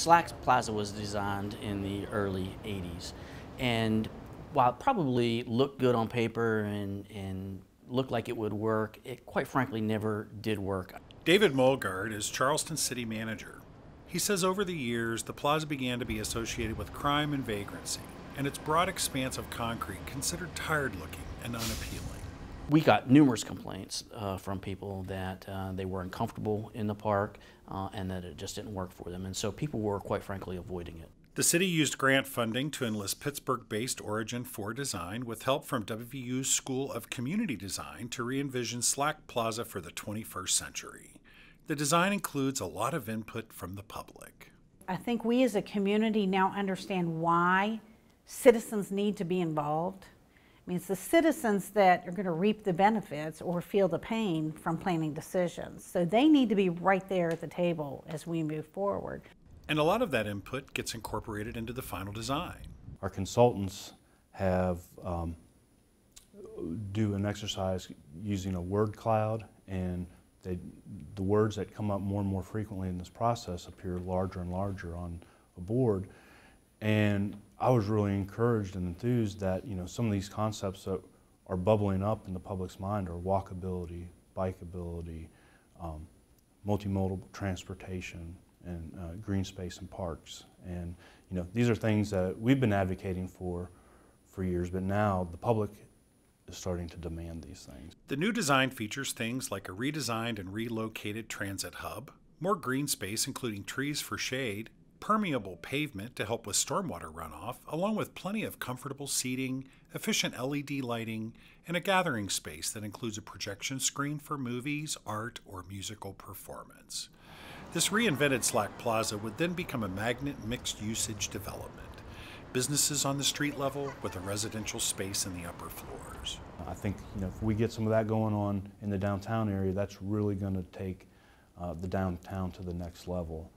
Slack's Plaza was designed in the early 80s, and while it probably looked good on paper and looked like it would work, it quite frankly never did work. David Mulgard is Charleston city manager. He says over the years, the plaza began to be associated with crime and vagrancy, and its broad expanse of concrete considered tired-looking and unappealing. We got numerous complaints from people that they were uncomfortable in the park and that it just didn't work for them, and so people were quite frankly avoiding it. The city used grant funding to enlist Pittsburgh-based Origin 4 Design with help from WVU's School of Community Design to re-envision Slack Plaza for the 21st century. The design includes a lot of input from the public. I think we as a community now understand why citizens need to be involved. I mean, it's the citizens that are going to reap the benefits or feel the pain from planning decisions. So they need to be right there at the table as we move forward. And a lot of that input gets incorporated into the final design. Our consultants have do an exercise using a word cloud, and the words that come up more and more frequently in this process appear larger and larger on a board. And I was really encouraged and enthused that some of these concepts that are bubbling up in the public's mind are walkability, bikeability, multimodal transportation, and green space and parks. And these are things that we've been advocating for years, but now the public is starting to demand these things. The new design features things like a redesigned and relocated transit hub, more green space including trees for shade, permeable pavement to help with stormwater runoff, along with plenty of comfortable seating, efficient LED lighting, and a gathering space that includes a projection screen for movies, art, or musical performance. This reinvented Slack Plaza would then become a magnet mixed-usage development. Businesses on the street level with a residential space in the upper floors. I think if we get some of that going on in the downtown area, that's really going to take the downtown to the next level.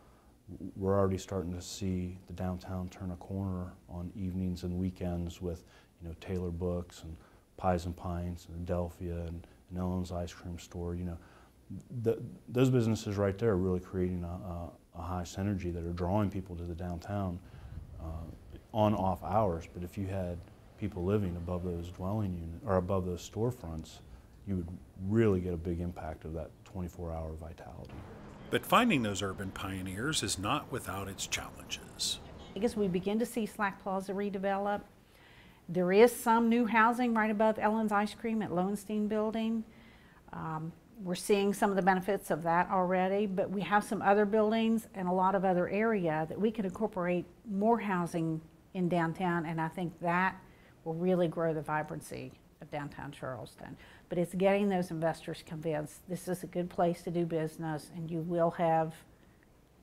We're already starting to see the downtown turn a corner on evenings and weekends with Taylor Books and Pies and Pints and Adelphia and Ellen's Ice Cream Store. Those businesses right there are really creating a high synergy that are drawing people to the downtown on-off hours. But if you had people living above those dwelling units or above those storefronts, you would really get a big impact of that 24-hour vitality. But finding those urban pioneers is not without its challenges. I guess we begin to see Slack Plaza redevelop. There is some new housing right above Ellen's Ice Cream at Lowenstein Building. We're seeing some of the benefits of that already, but we have some other buildings and a lot of other area that we could incorporate more housing in downtown, and I think that will really grow the vibrancy of downtown Charleston. But it's getting those investors convinced this is a good place to do business, and you will have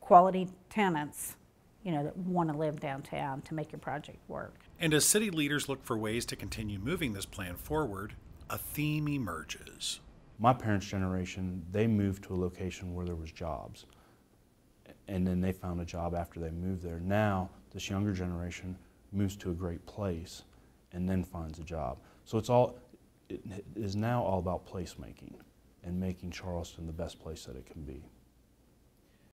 quality tenants that want to live downtown to make your project work. And as city leaders look for ways to continue moving this plan forward, a theme emerges. My parents' generation, they moved to a location where there was jobs, and then they found a job after they moved there. Now, this younger generation moves to a great place and then finds a job. So it is now all about placemaking and making Charleston the best place that it can be.